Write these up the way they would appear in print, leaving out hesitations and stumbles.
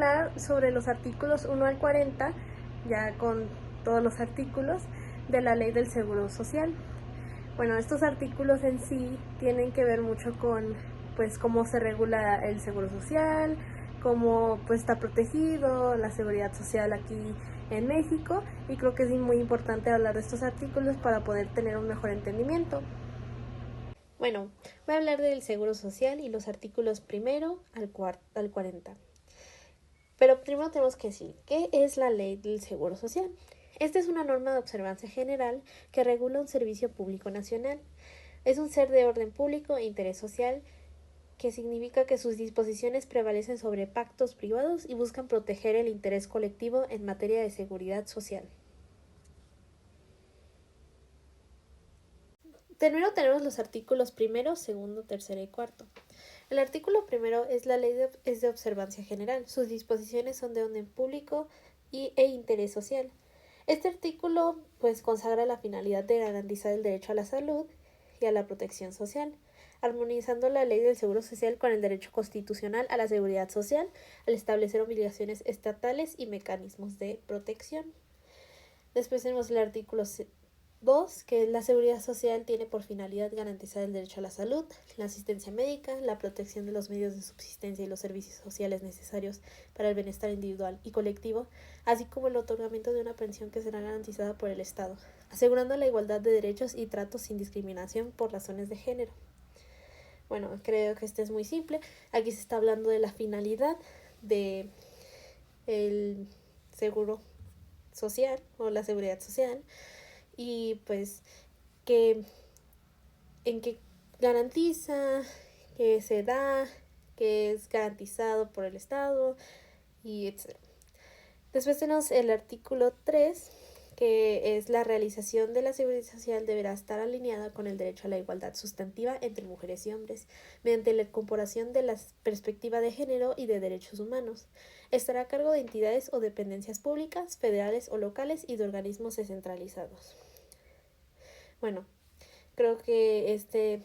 hablar sobre los artículos 1 al 40, ya con todos los artículos de la Ley del Seguro Social. Bueno, estos artículos en sí tienen que ver mucho con pues cómo se regula el seguro social, cómo pues está protegido la seguridad social aquí en México, y creo que es muy importante hablar de estos artículos para poder tener un mejor entendimiento. Bueno, voy a hablar del Seguro Social y los artículos primero al 40. Pero primero tenemos que decir, ¿qué es la Ley del Seguro Social? Esta es una norma de observancia general que regula un servicio público nacional. Es un ser de orden público e interés social, que significa que sus disposiciones prevalecen sobre pactos privados y buscan proteger el interés colectivo en materia de seguridad social. Primero tenemos los artículos primero, segundo, tercero y cuarto. El artículo primero es la ley es de observancia general. Sus disposiciones son de orden público e interés social. Este artículo pues consagra la finalidad de garantizar el derecho a la salud y a la protección social, armonizando la ley del Seguro Social con el derecho constitucional a la seguridad social, al establecer obligaciones estatales y mecanismos de protección. Después tenemos el artículo 2, que la seguridad social tiene por finalidad garantizar el derecho a la salud, la asistencia médica, la protección de los medios de subsistencia y los servicios sociales necesarios para el bienestar individual y colectivo, así como el otorgamiento de una pensión que será garantizada por el Estado, asegurando la igualdad de derechos y tratos sin discriminación por razones de género. Bueno, creo que este es muy simple. Aquí se está hablando de la finalidad de el seguro social o la seguridad social, y pues que en que garantiza, que se da, que es garantizado por el Estado y etc. Después tenemos el artículo 3, que es la realización de la seguridad social deberá estar alineada con el derecho a la igualdad sustantiva entre mujeres y hombres, mediante la incorporación de la perspectiva de género y de derechos humanos. Estará a cargo de entidades o dependencias públicas, federales o locales y de organismos descentralizados. Bueno, creo que este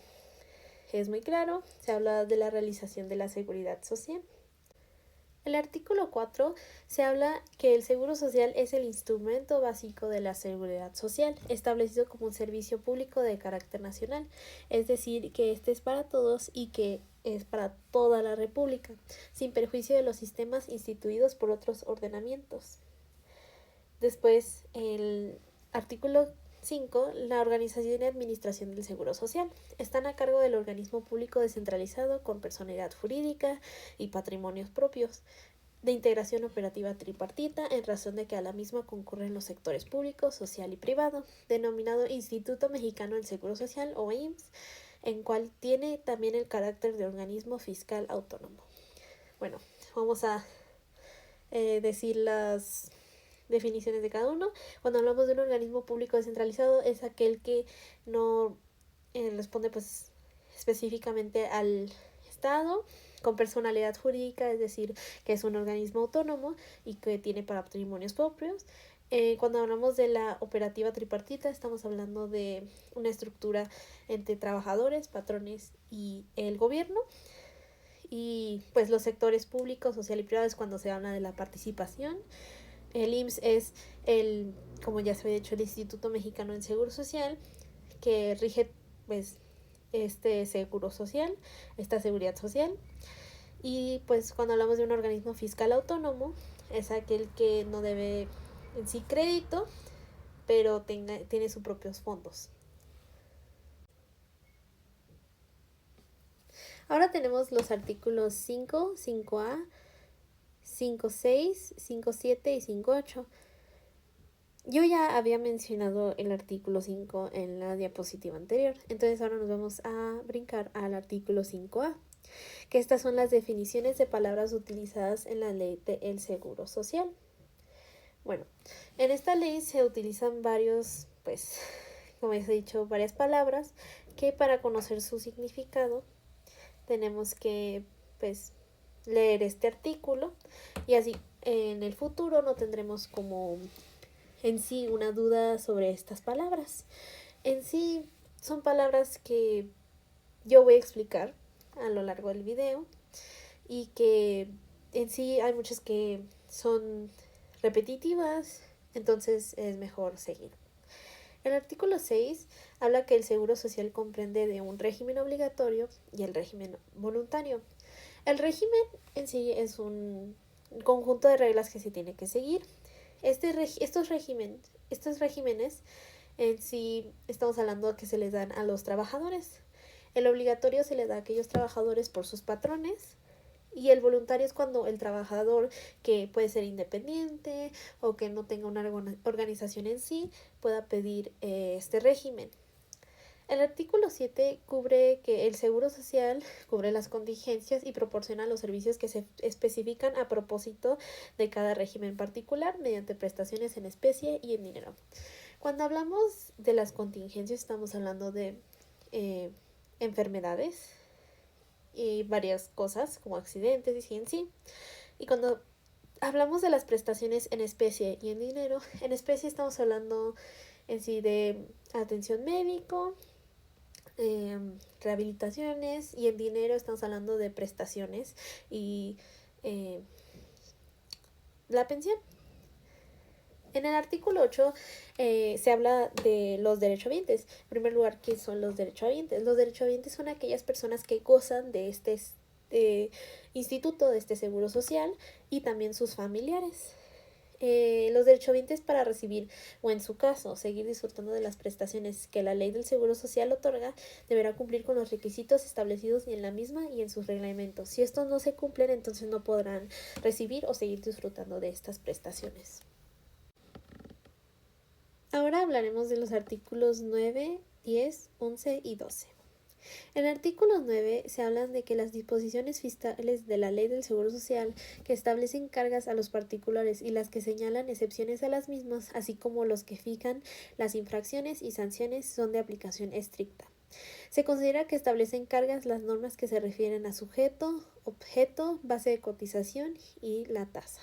es muy claro. Se habla de la realización de la seguridad social. El artículo 4 se habla que el seguro social es el instrumento básico de la seguridad social, establecido como un servicio público de carácter nacional, es decir, que este es para todos y que es para toda la República, sin perjuicio de los sistemas instituidos por otros ordenamientos. Después, el artículo 5. La organización y administración del Seguro Social. Están a cargo del organismo público descentralizado con personalidad jurídica y patrimonios propios, de integración operativa tripartita, en razón de que a la misma concurren los sectores público, social y privado, denominado Instituto Mexicano del Seguro Social o IMSS, en cual tiene también el carácter de organismo fiscal autónomo. Bueno, vamos a decir las definiciones de cada uno. Cuando hablamos de un organismo público descentralizado, es aquel que no responde pues específicamente al Estado, con personalidad jurídica, es decir, que es un organismo autónomo y que tiene patrimonios propios. Cuando hablamos de la operativa tripartita, estamos hablando de una estructura entre trabajadores, patrones y el gobierno. Y pues los sectores públicos, social y privado es cuando se habla de la participación. El IMSS es como ya se había dicho, el Instituto Mexicano del Seguro Social, que rige pues este seguro social, esta seguridad social. Y pues cuando hablamos de un organismo fiscal autónomo, es aquel que no debe en sí crédito, pero tiene sus propios fondos. Ahora tenemos los artículos 5, 5A, 5.6, 5.7 y 5.8. Yo ya había mencionado el artículo 5 en la diapositiva anterior, entonces ahora nos vamos a brincar al artículo 5A, que estas son las definiciones de palabras utilizadas en la ley del Seguro Social. Bueno, en esta ley se utilizan varios, pues, como ya he dicho, varias palabras que para conocer su significado tenemos que, pues, leer este artículo, y así en el futuro no tendremos como en sí una duda sobre estas palabras. En sí son palabras que yo voy a explicar a lo largo del video y que en sí hay muchas que son repetitivas, entonces es mejor seguir. El artículo 6 habla que el seguro social comprende de un régimen obligatorio y el régimen voluntario. El régimen en sí es un conjunto de reglas que se tiene que seguir. Estos regímenes en sí estamos hablando de que se les dan a los trabajadores. El obligatorio se le da a aquellos trabajadores por sus patrones y el voluntario es cuando el trabajador, que puede ser independiente o que no tenga una organización en sí, pueda pedir este régimen. El artículo 7 cubre que el seguro social cubre las contingencias y proporciona los servicios que se especifican a propósito de cada régimen particular mediante prestaciones en especie y en dinero. Cuando hablamos de las contingencias estamos hablando de enfermedades y varias cosas como accidentes y en sí. Y cuando hablamos de las prestaciones en especie y en dinero, en especie estamos hablando en sí de atención médico, rehabilitaciones, y en dinero estamos hablando de prestaciones y la pensión. En el artículo 8 se habla de los derechohabientes. En primer lugar, ¿qué son los derechohabientes? Los derechohabientes son aquellas personas que gozan de este instituto, de este seguro social, y también sus familiares. Los derechohabientes para recibir, o en su caso, seguir disfrutando de las prestaciones que la ley del Seguro Social otorga, deberá cumplir con los requisitos establecidos en la misma y en sus reglamentos. Si estos no se cumplen, entonces no podrán recibir o seguir disfrutando de estas prestaciones. Ahora hablaremos de los artículos 9, 10, 11 y 12. En el artículo 9 se hablan de que las disposiciones fiscales de la Ley del Seguro Social que establecen cargas a los particulares y las que señalan excepciones a las mismas, así como los que fijan las infracciones y sanciones, son de aplicación estricta. Se considera que establecen cargas las normas que se refieren a sujeto, objeto, base de cotización y la tasa.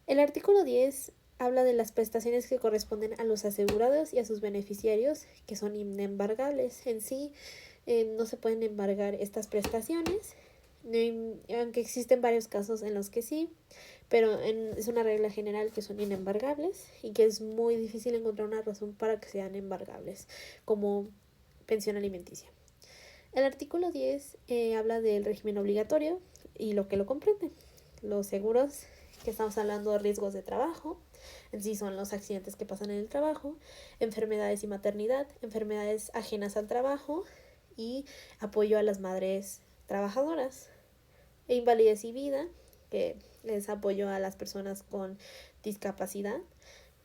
El artículo 10 habla de las prestaciones que corresponden a los asegurados y a sus beneficiarios, que son inembargables. En sí, no se pueden embargar estas prestaciones, aunque existen varios casos en los que sí, pero es una regla general que son inembargables y que es muy difícil encontrar una razón para que sean embargables, como pensión alimenticia. El artículo 10 habla del régimen obligatorio y lo que lo comprende. Los seguros, que estamos hablando de riesgos de trabajo, en sí son los accidentes que pasan en el trabajo, enfermedades y maternidad, enfermedades ajenas al trabajo y apoyo a las madres trabajadoras, e invalidez y vida, que es apoyo a las personas con discapacidad,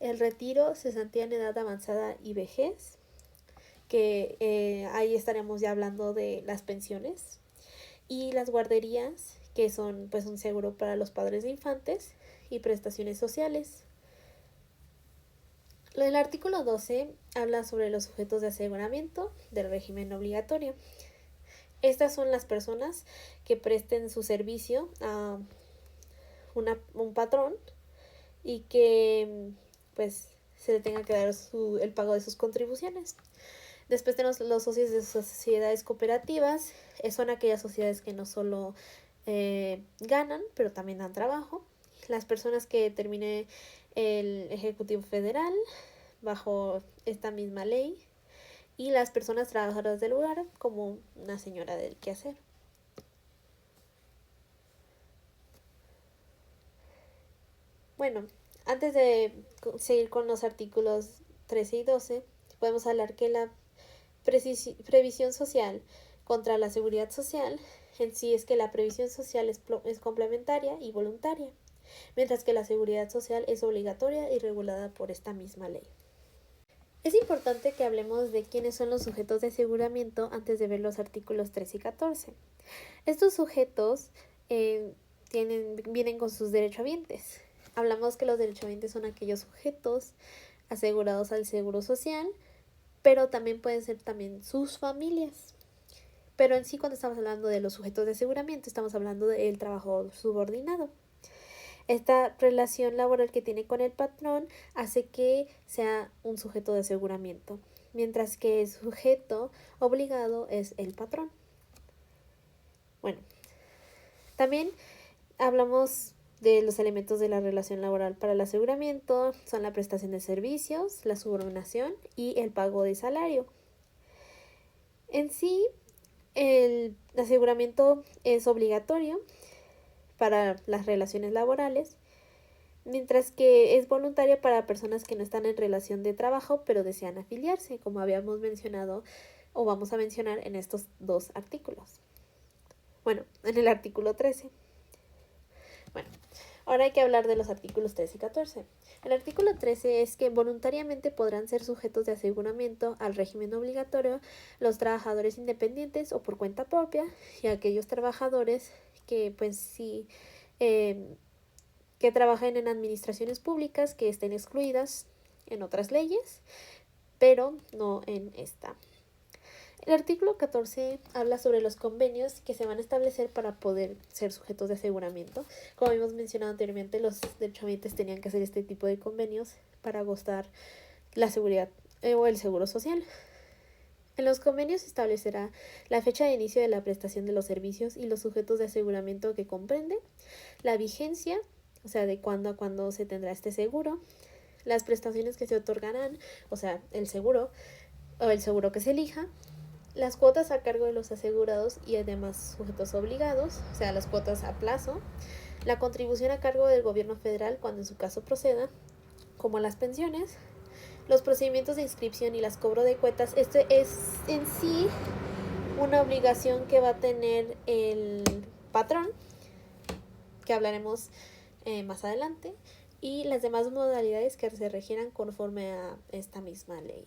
el retiro, cesantía en edad avanzada y vejez, que ahí estaremos ya hablando de las pensiones, y las guarderías, que son pues un seguro para los padres de infantes, y prestaciones sociales. El artículo 12 habla sobre los sujetos de aseguramiento del régimen obligatorio. Estas son las personas que presten su servicio a un patrón y que pues se le tenga que dar el pago de sus contribuciones. Después tenemos los socios de sociedades cooperativas. Son aquellas sociedades que no solo ganan, pero también dan trabajo. Las personas que determine el Ejecutivo Federal bajo esta misma ley, y las personas trabajadoras del hogar, como una señora del quehacer. Bueno, antes de seguir con los artículos 13 y 12, podemos hablar que la previsión social contra la seguridad social en sí es que la previsión social es complementaria y voluntaria, mientras que la seguridad social es obligatoria y regulada por esta misma ley. Es importante que hablemos de quiénes son los sujetos de aseguramiento antes de ver los artículos 13 y 14. Estos sujetos vienen con sus derechohabientes. Hablamos que los derechohabientes son aquellos sujetos asegurados al seguro social, pero también pueden ser también sus familias. Pero en sí, cuando estamos hablando de los sujetos de aseguramiento, estamos hablando del trabajador subordinado. Esta relación laboral que tiene con el patrón hace que sea un sujeto de aseguramiento, mientras que el sujeto obligado es el patrón. Bueno, también hablamos de los elementos de la relación laboral para el aseguramiento, son la prestación de servicios, la subordinación y el pago de salario. En sí, el aseguramiento es obligatorio para las relaciones laborales, mientras que es voluntario para personas que no están en relación de trabajo pero desean afiliarse, como habíamos mencionado o vamos a mencionar en estos dos artículos. Bueno, en el artículo 13. Bueno, ahora hay que hablar de los artículos 13 y 14. El artículo 13 es que voluntariamente podrán ser sujetos de aseguramiento al régimen obligatorio los trabajadores independientes o por cuenta propia y aquellos trabajadores que pues sí que trabajen en administraciones públicas que estén excluidas en otras leyes, pero no en esta. El artículo 14 habla sobre los convenios que se van a establecer para poder ser sujetos de aseguramiento. Como hemos mencionado anteriormente, los derechohabientes tenían que hacer este tipo de convenios para gozar la seguridad o el seguro social. En los convenios se establecerá la fecha de inicio de la prestación de los servicios y los sujetos de aseguramiento que comprende, la vigencia, o sea, de cuándo a cuándo se tendrá este seguro, las prestaciones que se otorgarán, o sea, el seguro o el seguro que se elija, las cuotas a cargo de los asegurados y además sujetos obligados, o sea, las cuotas a plazo, la contribución a cargo del gobierno federal cuando en su caso proceda, como las pensiones, los procedimientos de inscripción y las cobro de cuotas. Esto es en sí una obligación que va a tener el patrón, que hablaremos más adelante, y las demás modalidades que se regieran conforme a esta misma ley.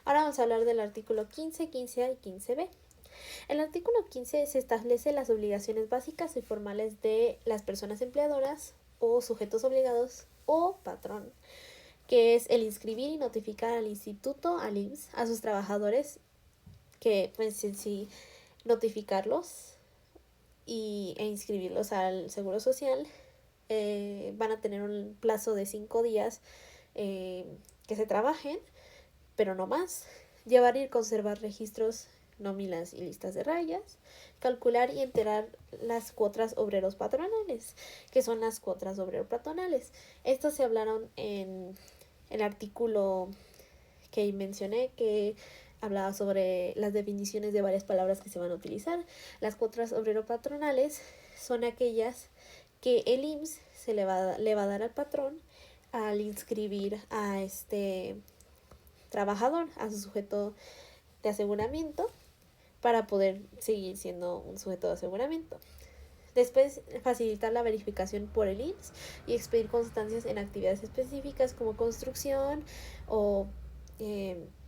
Ahora vamos a hablar del artículo 15, 15A y 15B. En el artículo 15 se establece las obligaciones básicas y formales de las personas empleadoras o sujetos obligados o patrón, que es el inscribir y notificar al instituto, al IMSS, a sus trabajadores, que pues en sí notificarlos e inscribirlos al Seguro Social. Van a tener un plazo de 5 días que se trabajen, pero no más. Llevar y conservar registros, nóminas y listas de rayas. Calcular y enterar las cuotas obreros patronales, que son las cuotas obrero patronales. Estos se hablaron en el artículo que mencioné, que hablaba sobre las definiciones de varias palabras que se van a utilizar. Las cuotas obrero patronales son aquellas que el IMSS le va a dar al patrón al inscribir a este trabajador, a su sujeto de aseguramiento, para poder seguir siendo un sujeto de aseguramiento. Después, facilitar la verificación por el IMSS y expedir constancias en actividades específicas como construcción o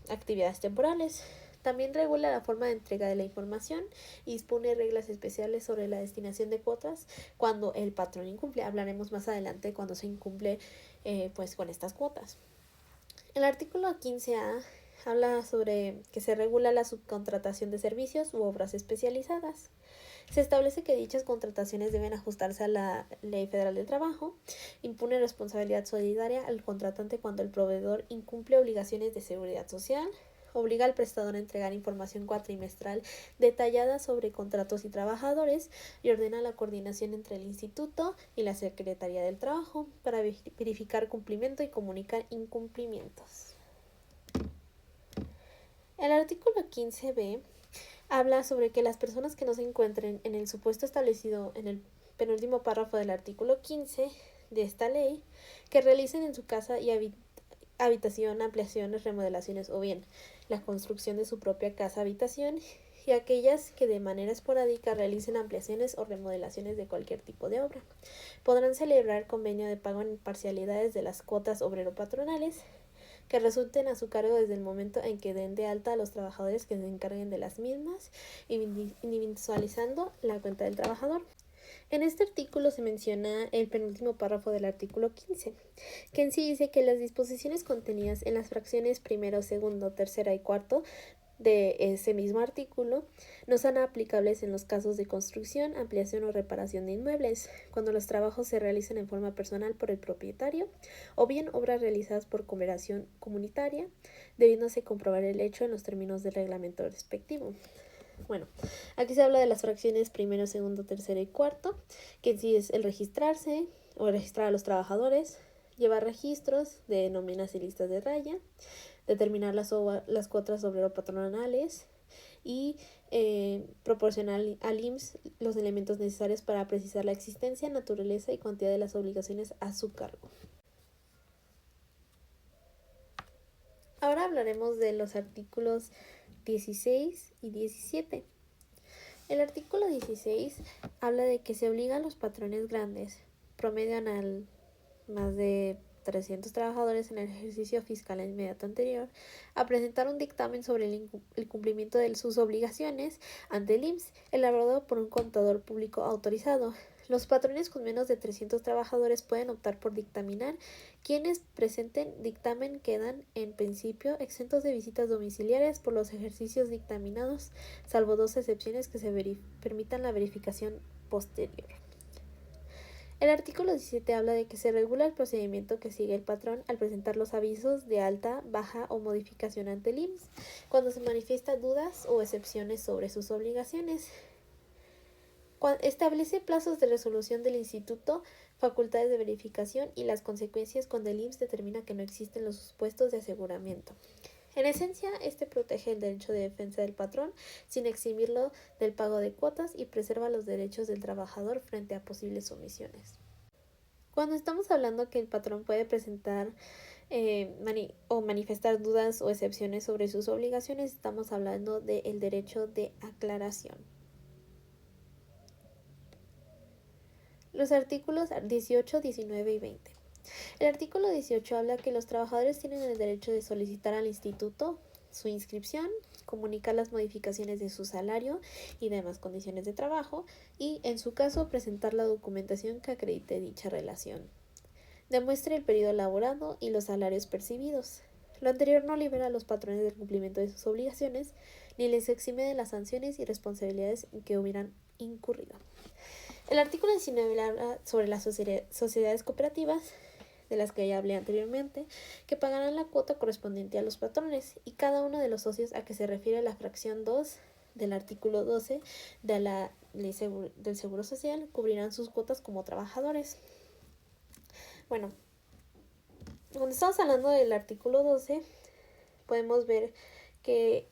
actividades temporales. También regula la forma de entrega de la información y dispone reglas especiales sobre la destinación de cuotas cuando el patrón incumple. Hablaremos más adelante cuando se incumple pues con estas cuotas. El artículo 15A habla sobre que se regula la subcontratación de servicios u obras especializadas. Se establece que dichas contrataciones deben ajustarse a la Ley Federal del Trabajo, impone responsabilidad solidaria al contratante cuando el proveedor incumple obligaciones de seguridad social, obliga al prestador a entregar información cuatrimestral detallada sobre contratos y trabajadores y ordena la coordinación entre el Instituto y la Secretaría del Trabajo para verificar cumplimiento y comunicar incumplimientos. El artículo 15b habla sobre que las personas que no se encuentren en el supuesto establecido en el penúltimo párrafo del artículo 15 de esta ley, que realicen en su casa y habitación, ampliaciones, remodelaciones o bien la construcción de su propia casa-habitación, y aquellas que de manera esporádica realicen ampliaciones o remodelaciones de cualquier tipo de obra. Podrán celebrar convenio de pago en parcialidades de las cuotas obrero-patronales que resulten a su cargo desde el momento en que den de alta a los trabajadores que se encarguen de las mismas, individualizando la cuenta del trabajador. En este artículo se menciona el penúltimo párrafo del artículo 15, que en sí dice que las disposiciones contenidas en las fracciones primero, segundo, tercera y cuarto de ese mismo artículo no son aplicables en los casos de construcción, ampliación o reparación de inmuebles, cuando los trabajos se realicen en forma personal por el propietario, o bien obras realizadas por cooperación comunitaria, debiéndose comprobar el hecho en los términos del reglamento respectivo. Bueno, aquí se habla de las fracciones primero, segundo, tercero y cuarto, que en sí es el registrarse o registrar a los trabajadores, llevar registros de nóminas y listas de raya, determinar las cuotas obrero-patronales y proporcionar al IMSS los elementos necesarios para precisar la existencia, naturaleza y cuantía de las obligaciones a su cargo. Ahora hablaremos de los artículos 16 y 17. El artículo 16 habla de que se obliga a los patrones grandes, promedio anual más de 300 trabajadores en el ejercicio fiscal inmediato anterior, a presentar un dictamen sobre el cumplimiento de sus obligaciones ante el IMSS, elaborado por un contador público autorizado. Los patrones con menos de 300 trabajadores pueden optar por dictaminar. Quienes presenten dictamen quedan, en principio, exentos de visitas domiciliarias por los ejercicios dictaminados, salvo dos excepciones que se permitan la verificación posterior. El artículo 17 habla de que se regula el procedimiento que sigue el patrón al presentar los avisos de alta, baja o modificación ante el IMSS, cuando se manifiestan dudas o excepciones sobre sus obligaciones. Establece plazos de resolución del instituto, facultades de verificación y las consecuencias cuando el IMSS determina que no existen los supuestos de aseguramiento. En esencia, este protege el derecho de defensa del patrón sin eximirlo del pago de cuotas y preserva los derechos del trabajador frente a posibles omisiones. Cuando estamos hablando que el patrón puede presentar o manifestar dudas o excepciones sobre sus obligaciones, estamos hablando del derecho de aclaración. Los artículos 18, 19 y 20. El artículo 18 habla que los trabajadores tienen el derecho de solicitar al instituto su inscripción, comunicar las modificaciones de su salario y demás condiciones de trabajo y, en su caso, presentar la documentación que acredite dicha relación. Demuestre el periodo laborado y los salarios percibidos. Lo anterior no libera a los patrones del cumplimiento de sus obligaciones ni les exime de las sanciones y responsabilidades en que hubieran incurrido. El artículo 19 habla sobre las sociedades cooperativas, de las que ya hablé anteriormente, que pagarán la cuota correspondiente a los patrones y cada uno de los socios a que se refiere la fracción 2 del artículo 12 de la Ley del Seguro Social cubrirán sus cuotas como trabajadores. Bueno, cuando estamos hablando del artículo 12, podemos ver que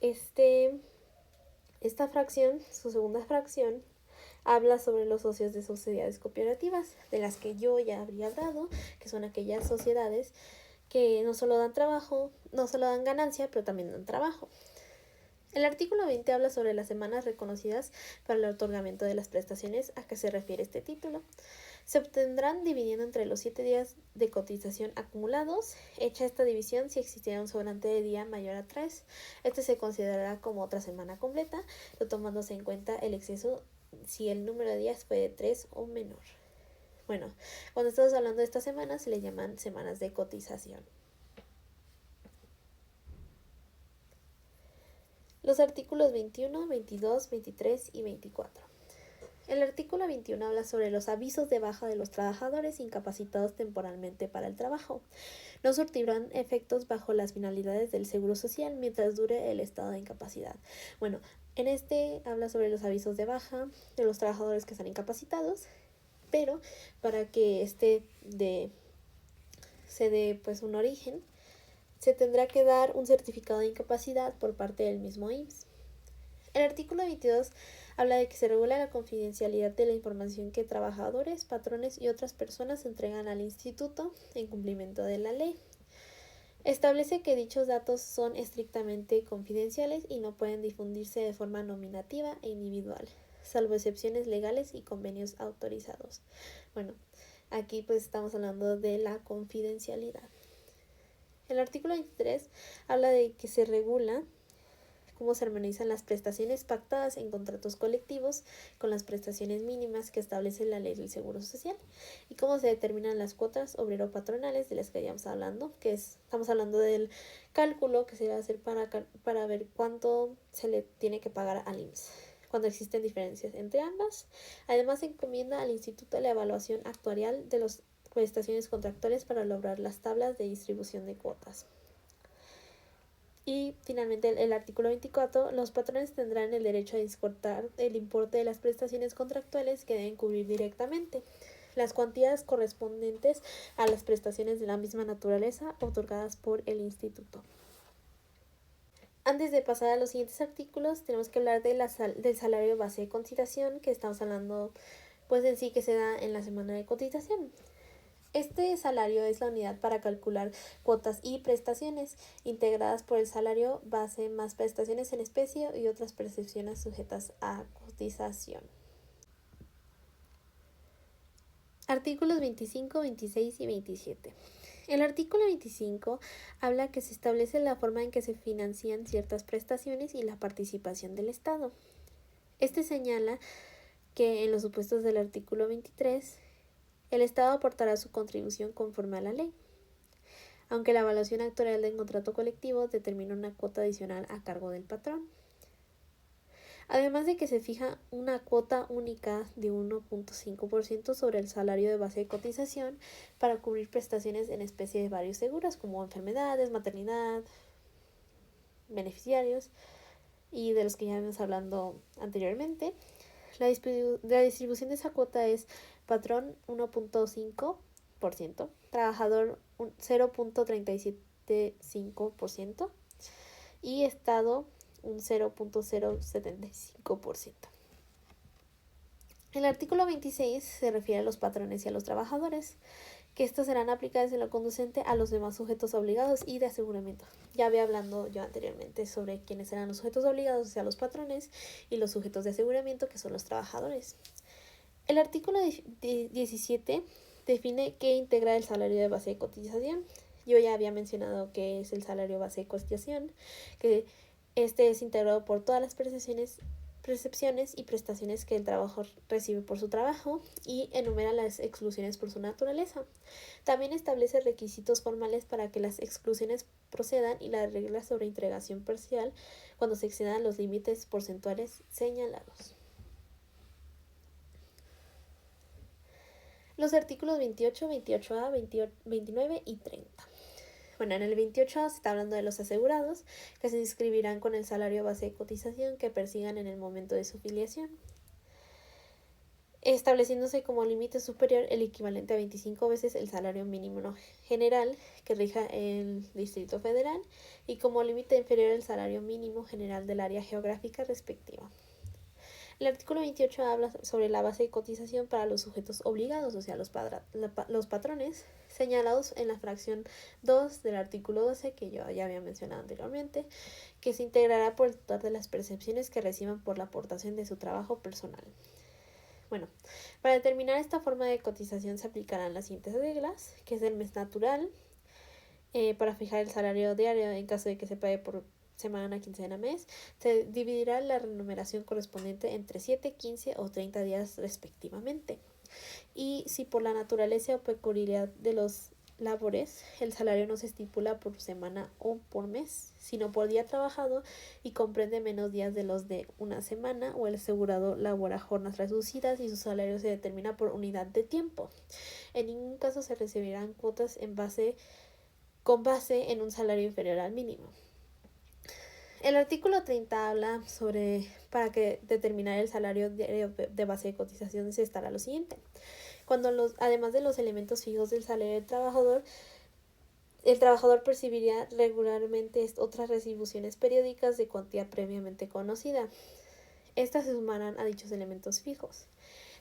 esta fracción, su segunda fracción, habla sobre los socios de sociedades cooperativas, de las que yo ya habría hablado, que son aquellas sociedades que no solo dan trabajo, no solo dan ganancia, pero también dan trabajo. El artículo 20 habla sobre las semanas reconocidas para el otorgamiento de las prestaciones a que se refiere este título. Se obtendrán dividiendo entre los 7 días de cotización acumulados. Hecha esta división, si existiera un sobrante de día mayor a 3, este se considerará como otra semana completa, no tomándose en cuenta el exceso si el número de días fue de 3 o menor. Bueno, cuando estamos hablando de estas semanas, se le llaman semanas de cotización. Los artículos 21, 22, 23 y 24. El artículo 21 habla sobre los avisos de baja de los trabajadores incapacitados temporalmente para el trabajo. No surtirán efectos bajo las finalidades del Seguro Social mientras dure el estado de incapacidad. Bueno, en este habla sobre los avisos de baja de los trabajadores que están incapacitados, pero para que se dé pues un origen, se tendrá que dar un certificado de incapacidad por parte del mismo IMSS. El artículo 22 habla de que se regula la confidencialidad de la información que trabajadores, patrones y otras personas entregan al instituto en cumplimiento de la ley. Establece que dichos datos son estrictamente confidenciales y no pueden difundirse de forma nominativa e individual, salvo excepciones legales y convenios autorizados. Bueno, aquí pues estamos hablando de la confidencialidad. El artículo 23 habla de que se regula cómo se armonizan las prestaciones pactadas en contratos colectivos con las prestaciones mínimas que establece la Ley del Seguro Social y cómo se determinan las cuotas obrero-patronales de las que estamos hablando, estamos hablando del cálculo que se va a hacer para ver cuánto se le tiene que pagar al IMSS cuando existen diferencias entre ambas. Además, se encomienda al instituto la evaluación actuarial de las prestaciones contractuales para lograr las tablas de distribución de cuotas. Y finalmente el artículo 24, los patrones tendrán el derecho a discordar el importe de las prestaciones contractuales que deben cubrir directamente las cuantías correspondientes a las prestaciones de la misma naturaleza otorgadas por el instituto. Antes de pasar a los siguientes artículos, tenemos que hablar de del salario base de cotización, que estamos hablando pues en sí que se da en la semana de cotización. Este salario es la unidad para calcular cuotas y prestaciones integradas por el salario base más prestaciones en especie y otras percepciones sujetas a cotización. Artículos 25, 26 y 27. El artículo 25 habla que se establece la forma en que se financian ciertas prestaciones y la participación del Estado. Este señala que en los supuestos del artículo 23, el Estado aportará su contribución conforme a la ley, aunque la evaluación actuarial del contrato colectivo determina una cuota adicional a cargo del patrón. Además de que se fija una cuota única de 1.5% sobre el salario de base de cotización para cubrir prestaciones en especie de varios seguros como enfermedades, maternidad, beneficiarios y de los que ya habíamos hablado anteriormente. La distribución de esa cuota es patrón 1.5%, trabajador 0.375% y Estado un 0.075%. El artículo 26 se refiere a los patrones y a los trabajadores, que estos serán aplicados en lo conducente a los demás sujetos obligados y de aseguramiento. Ya había hablado yo anteriormente sobre quiénes eran los sujetos obligados, o sea, los patrones, y los sujetos de aseguramiento, que son los trabajadores. El artículo 17 define qué integra el salario de base de cotización. Yo ya había mencionado qué es el salario base de cotización, que este es integrado por todas las percepciones y prestaciones que el trabajador recibe por su trabajo y enumera las exclusiones por su naturaleza. También establece requisitos formales para que las exclusiones procedan y las reglas sobre integración parcial cuando se excedan los límites porcentuales señalados. Los artículos 28, 28A, 29 y 30. Bueno, en el 28 se está hablando de los asegurados, que se inscribirán con el salario base de cotización que persigan en el momento de su filiación, estableciéndose como límite superior el equivalente a 25 veces el salario mínimo general que rija el Distrito Federal y como límite inferior el salario mínimo general del área geográfica respectiva. El artículo 28 habla sobre la base de cotización para los sujetos obligados, o sea, los patrones, señalados en la fracción 2 del artículo 12, que yo ya había mencionado anteriormente, que se integrará por el total de las percepciones que reciban por la aportación de su trabajo personal. Bueno, para determinar esta forma de cotización se aplicarán las siguientes reglas, que es el mes natural, para fijar el salario diario en caso de que se pague por semana, quincena, mes, se dividirá la remuneración correspondiente entre 7, 15 o 30 días respectivamente. Y si por la naturaleza o peculiaridad de los labores, el salario no se estipula por semana o por mes, sino por día trabajado y comprende menos días de los de una semana, o el asegurado labora jornadas reducidas y su salario se determina por unidad de tiempo. En ningún caso se recibirán cuotas con base en un salario inferior al mínimo. El artículo 30 habla sobre para que determinar el salario de base de cotización se estará lo siguiente. Cuando además de los elementos fijos del salario del trabajador, el trabajador percibiría regularmente otras retribuciones periódicas de cuantía previamente conocida. Estas se sumarán a dichos elementos fijos.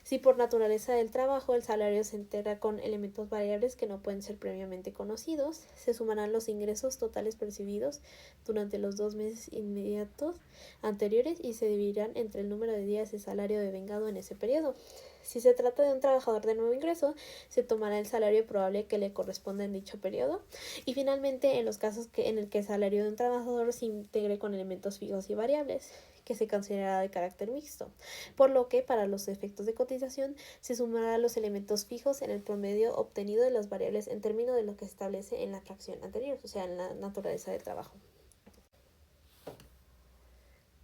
Si por naturaleza del trabajo el salario se integra con elementos variables que no pueden ser previamente conocidos, se sumarán los ingresos totales percibidos durante los 2 meses inmediatos anteriores y se dividirán entre el número de días de salario devengado en ese periodo. Si se trata de un trabajador de nuevo ingreso, se tomará el salario probable que le corresponda en dicho periodo. Y finalmente, en los casos en el que el salario de un trabajador se integre con elementos fijos y variables, que se considerará de carácter mixto, por lo que para los efectos de cotización se sumará los elementos fijos en el promedio obtenido de las variables en términos de lo que se establece en la fracción anterior, o sea, en la naturaleza del trabajo.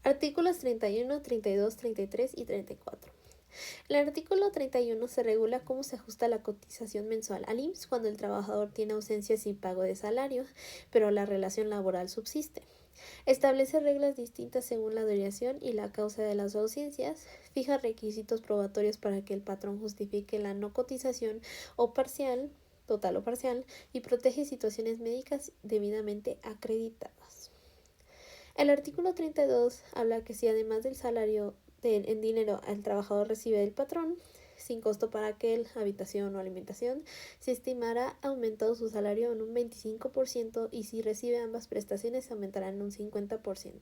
Artículos 31, 32, 33 y 34. En el artículo 31 se regula cómo se ajusta la cotización mensual al IMSS cuando el trabajador tiene ausencia sin pago de salario, pero la relación laboral subsiste. Establece reglas distintas según la duración y la causa de las ausencias, fija requisitos probatorios para que el patrón justifique la no cotización o parcial, total o parcial, y protege situaciones médicas debidamente acreditadas. El artículo 32 habla que si además del salario en dinero el trabajador recibe del patrón, sin costo para aquel, habitación o alimentación, se estimará aumentado su salario en un 25% y si recibe ambas prestaciones aumentará en un 50%.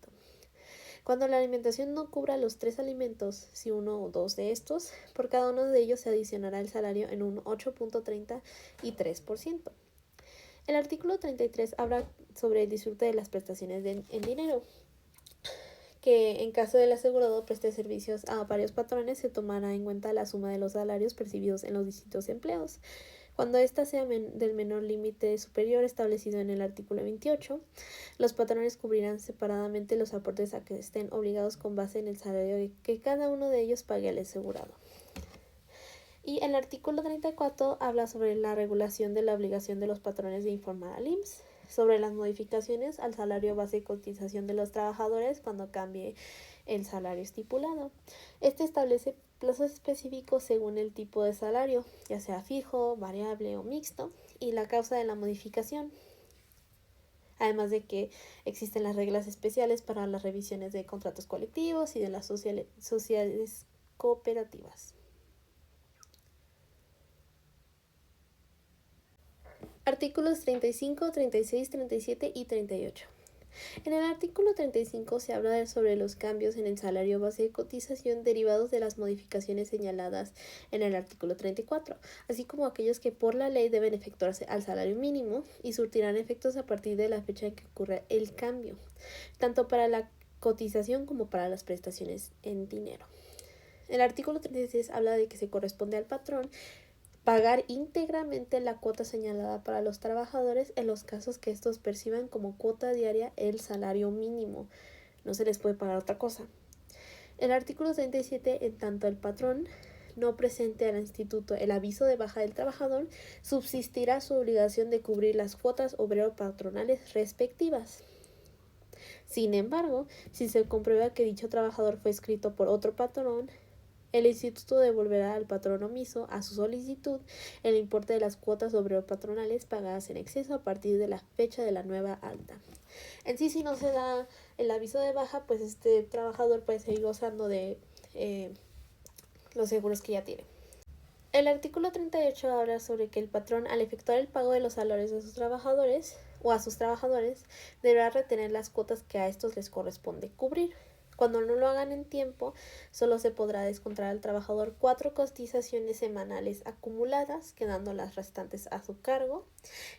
Cuando la alimentación no cubra los 3 alimentos, si uno o dos de estos, por cada uno de ellos se adicionará el salario en un 8.30 y 3%. El artículo 33 habla sobre el disfrute de las prestaciones en dinero, que en caso del asegurado preste servicios a varios patrones se tomará en cuenta la suma de los salarios percibidos en los distintos empleos. Cuando ésta sea del menor límite superior establecido en el artículo 28, los patrones cubrirán separadamente los aportes a que estén obligados con base en el salario que cada uno de ellos pague al asegurado. Y el artículo 34 habla sobre la regulación de la obligación de los patrones de informar al IMSS sobre las modificaciones al salario base y cotización de los trabajadores cuando cambie el salario estipulado. Este establece plazos específicos según el tipo de salario, ya sea fijo, variable o mixto, y la causa de la modificación. Además de que existen las reglas especiales para las revisiones de contratos colectivos y de las sociedades cooperativas. Artículos 35, 36, 37 y 38. En el artículo 35 se habla sobre los cambios en el salario base de cotización derivados de las modificaciones señaladas en el artículo 34, así como aquellos que por la ley deben efectuarse al salario mínimo y surtirán efectos a partir de la fecha en que ocurra el cambio, tanto para la cotización como para las prestaciones en dinero. El artículo 36 habla de que se corresponde al patrón pagar íntegramente la cuota señalada para los trabajadores en los casos que estos perciban como cuota diaria el salario mínimo. No se les puede pagar otra cosa. El artículo 37, en tanto el patrón no presente al instituto el aviso de baja del trabajador, subsistirá su obligación de cubrir las cuotas obrero-patronales respectivas. Sin embargo, si se comprueba que dicho trabajador fue escrito por otro patrón, el instituto devolverá al patrón omiso, a su solicitud, el importe de las cuotas obrero-patronales pagadas en exceso a partir de la fecha de la nueva alta. En sí, si no se da el aviso de baja, pues este trabajador puede seguir gozando de los seguros que ya tiene. El artículo 38 habla sobre que el patrón, al efectuar el pago de los salarios de sus trabajadores o a sus trabajadores, deberá retener las cuotas que a estos les corresponde cubrir. Cuando no lo hagan en tiempo, solo se podrá descontar al trabajador 4 cotizaciones semanales acumuladas, quedando las restantes a su cargo,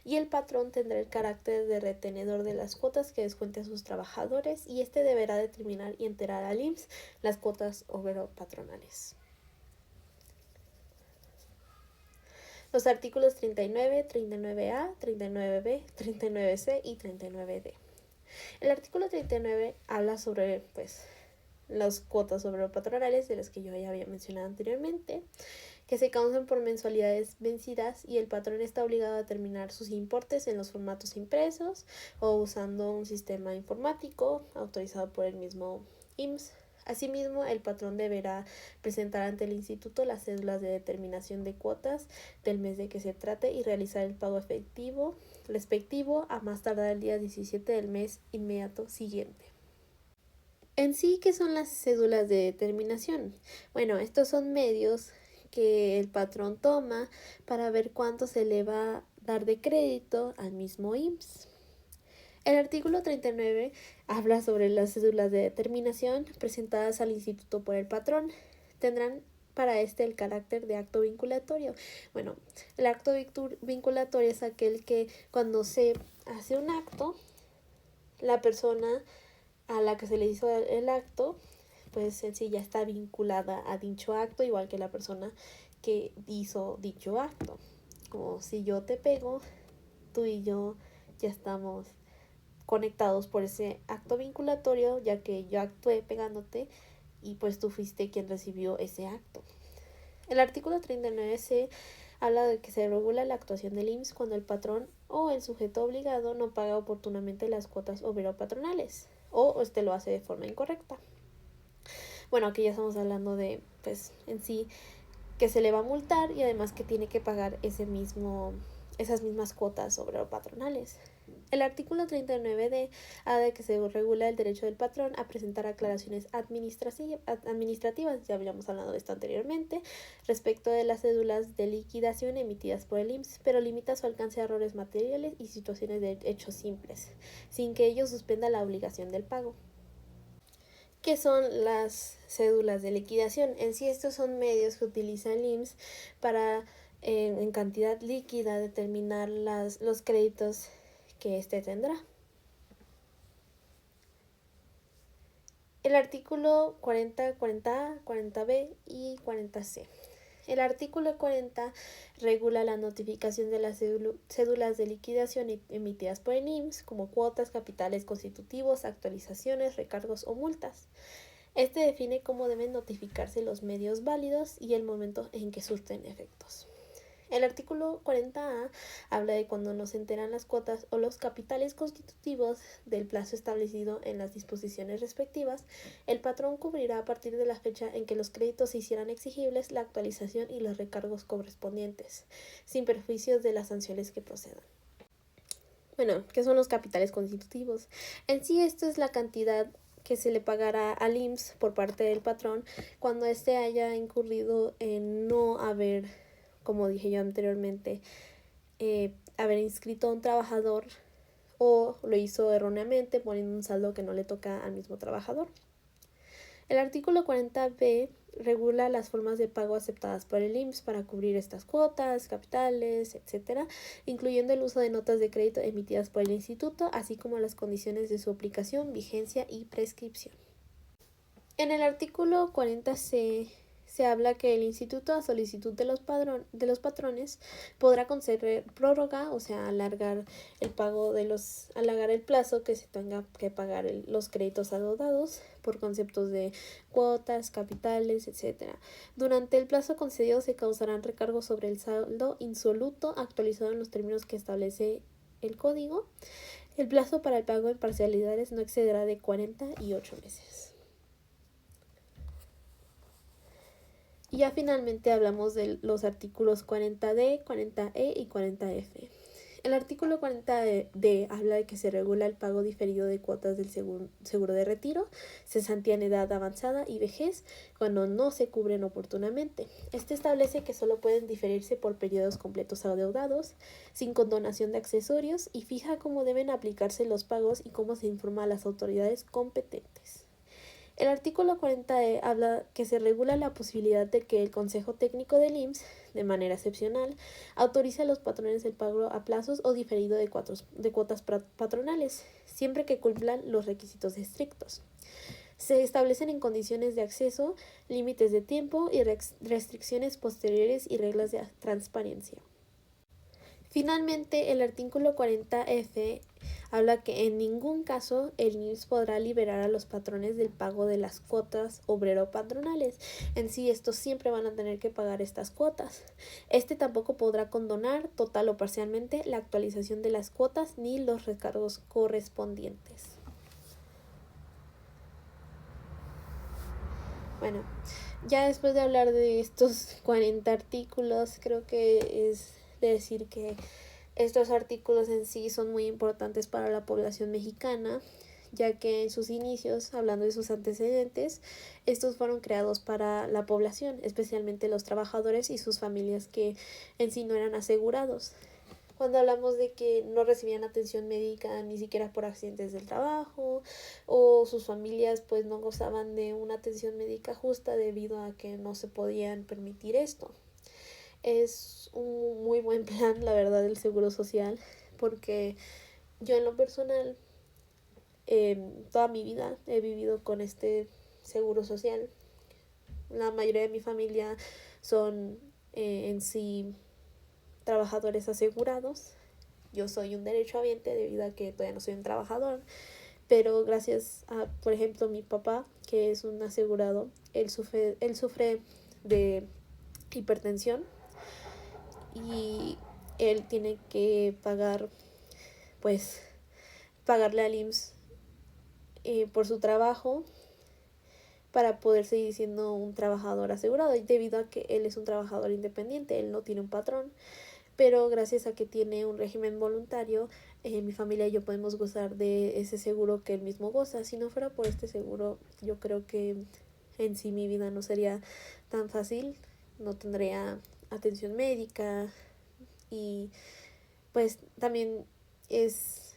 y el patrón tendrá el carácter de retenedor de las cuotas que descuente a sus trabajadores, y este deberá determinar y enterar al IMSS las cuotas obrero-patronales. Los artículos 39, 39A, 39B, 39C y 39D. El artículo 39 habla sobre las cuotas obrero-patronales de las que yo ya había mencionado anteriormente, que se causan por mensualidades vencidas y el patrón está obligado a determinar sus importes en los formatos impresos o usando un sistema informático autorizado por el mismo IMSS. Asimismo, el patrón deberá presentar ante el instituto las cédulas de determinación de cuotas del mes de que se trate y realizar el pago efectivo respectivo a más tardar el día 17 del mes inmediato siguiente. En sí, ¿qué son las cédulas de determinación? Bueno, estos son medios que el patrón toma para ver cuánto se le va a dar de crédito al mismo IMSS. El artículo 39 habla sobre las cédulas de determinación presentadas al instituto por el patrón. Tendrán para este el carácter de acto vinculatorio. Bueno, el acto vinculatorio es aquel que cuando se hace un acto, la persona a la que se le hizo el acto, pues en sí ya está vinculada a dicho acto, igual que la persona que hizo dicho acto. Como si yo te pego, tú y yo ya estamos conectados por ese acto vinculatorio, ya que yo actué pegándote y pues tú fuiste quien recibió ese acto. El artículo 39C habla de que se regula la actuación del IMSS cuando el patrón o el sujeto obligado no paga oportunamente las cuotas obrero-patronales o lo hace de forma incorrecta. Bueno, aquí ya estamos hablando de, pues, en sí, que se le va a multar y además que tiene que pagar esas mismas cuotas obrero-patronales. El artículo 39D habla de que se regula el derecho del patrón a presentar aclaraciones administrativas, ya habíamos hablado de esto anteriormente, respecto de las cédulas de liquidación emitidas por el IMSS, pero limita su alcance a errores materiales y situaciones de hechos simples, sin que ello suspenda la obligación del pago. ¿Qué son las cédulas de liquidación? En sí, estos son medios que utiliza el IMSS para, en cantidad líquida, determinar los créditos que éste tendrá. El artículo 40, 40A, 40B y 40C. El artículo 40 regula la notificación de las cédulas de liquidación emitidas por el IMSS como cuotas, capitales constitutivos, actualizaciones, recargos o multas. Este define cómo deben notificarse los medios válidos y el momento en que surten efectos. El artículo 40A habla de cuando no se enteran las cuotas o los capitales constitutivos del plazo establecido en las disposiciones respectivas, el patrón cubrirá a partir de la fecha en que los créditos se hicieran exigibles la actualización y los recargos correspondientes, sin perjuicio de las sanciones que procedan. Bueno, ¿qué son los capitales constitutivos? En sí, esto es la cantidad que se le pagará al IMSS por parte del patrón cuando éste haya incurrido en no haber, como dije yo anteriormente, haber inscrito a un trabajador o lo hizo erróneamente poniendo un saldo que no le toca al mismo trabajador. El artículo 40B regula las formas de pago aceptadas por el IMSS para cubrir estas cuotas, capitales, etc., incluyendo el uso de notas de crédito emitidas por el instituto, así como las condiciones de su aplicación, vigencia y prescripción. En el artículo 40C se habla que el instituto, a solicitud de los patrones, podrá conceder prórroga, o sea, alargar el plazo que se tenga que pagar los créditos adeudados por conceptos de cuotas, capitales, etc. Durante el plazo concedido se causarán recargos sobre el saldo insoluto actualizado en los términos que establece el código. El plazo para el pago en parcialidades no excederá de 48 meses. Y ya finalmente hablamos de los artículos 40D, 40E y 40F. El artículo 40D habla de que se regula el pago diferido de cuotas del seguro de retiro, cesantía en edad avanzada y vejez cuando no se cubren oportunamente. Este establece que solo pueden diferirse por periodos completos adeudados, sin condonación de accesorios, y fija cómo deben aplicarse los pagos y cómo se informa a las autoridades competentes. El artículo 40E habla que se regula la posibilidad de que el Consejo Técnico del IMSS, de manera excepcional, autorice a los patrones el pago a plazos o diferido de cuotas patronales, siempre que cumplan los requisitos estrictos. Se establecen en condiciones de acceso, límites de tiempo y restricciones posteriores y reglas de transparencia. Finalmente, el artículo 40F habla que en ningún caso el IMSS podrá liberar a los patrones del pago de las cuotas obrero-patronales. En sí, estos siempre van a tener que pagar estas cuotas. Este tampoco podrá condonar, total o parcialmente, la actualización de las cuotas ni los recargos correspondientes. Bueno, ya después de hablar de estos 40 artículos, creo que es decir que estos artículos en sí son muy importantes para la población mexicana, ya que en sus inicios, hablando de sus antecedentes, estos fueron creados para la población, especialmente los trabajadores y sus familias que en sí no eran asegurados. Cuando hablamos de que no recibían atención médica ni siquiera por accidentes del trabajo o sus familias pues no gozaban de una atención médica justa debido a que no se podían permitir esto. Es un muy buen plan, la verdad, del Seguro Social, porque yo en lo personal toda mi vida he vivido con este Seguro Social. La mayoría de mi familia son en sí trabajadores asegurados. Yo soy un derechohabiente debido a que todavía no soy un trabajador, pero gracias a, por ejemplo, mi papá, que es un asegurado, él sufre de hipertensión y él tiene que pagar pues pagarle al IMSS por su trabajo para poder seguir siendo un trabajador asegurado, debido a que él es un trabajador independiente, él no tiene un patrón, pero gracias a que tiene un régimen voluntario, mi familia y yo podemos gozar de ese seguro que él mismo goza. Si no fuera por este seguro, yo creo que en sí mi vida no sería tan fácil, no tendría atención médica y pues también es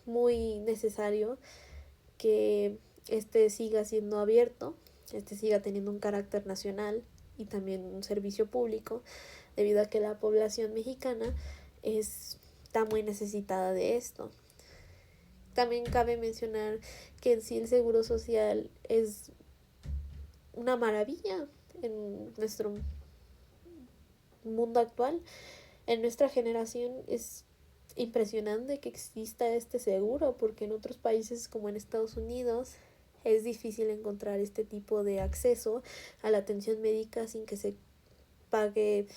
muy necesario que este siga siendo abierto, este siga teniendo un carácter nacional y también un servicio público, debido a que la población mexicana está muy necesitada de esto. También cabe mencionar que en sí el seguro social es una maravilla en nuestro mundo actual. En nuestra generación es impresionante que exista este seguro, porque en otros países como en Estados Unidos es difícil encontrar este tipo de acceso a la atención médica sin que se pague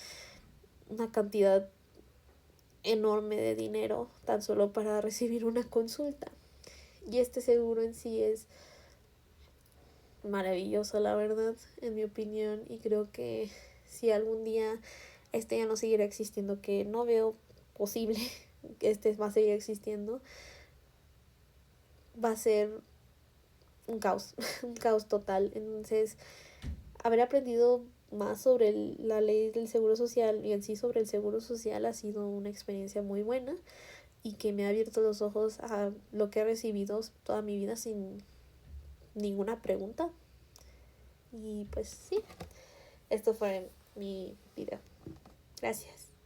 una cantidad enorme de dinero tan solo para recibir una consulta. Y este seguro en sí es maravilloso, la verdad, en mi opinión, y creo que si algún día este ya no seguirá existiendo, que no veo posible que este va a seguir existiendo, va a ser un caos, un caos total. Entonces, haber aprendido más sobre la ley del seguro social y en sí sobre el seguro social ha sido una experiencia muy buena y que me ha abierto los ojos a lo que he recibido toda mi vida sin ninguna pregunta. Y pues sí, esto fue mi video. Gracias.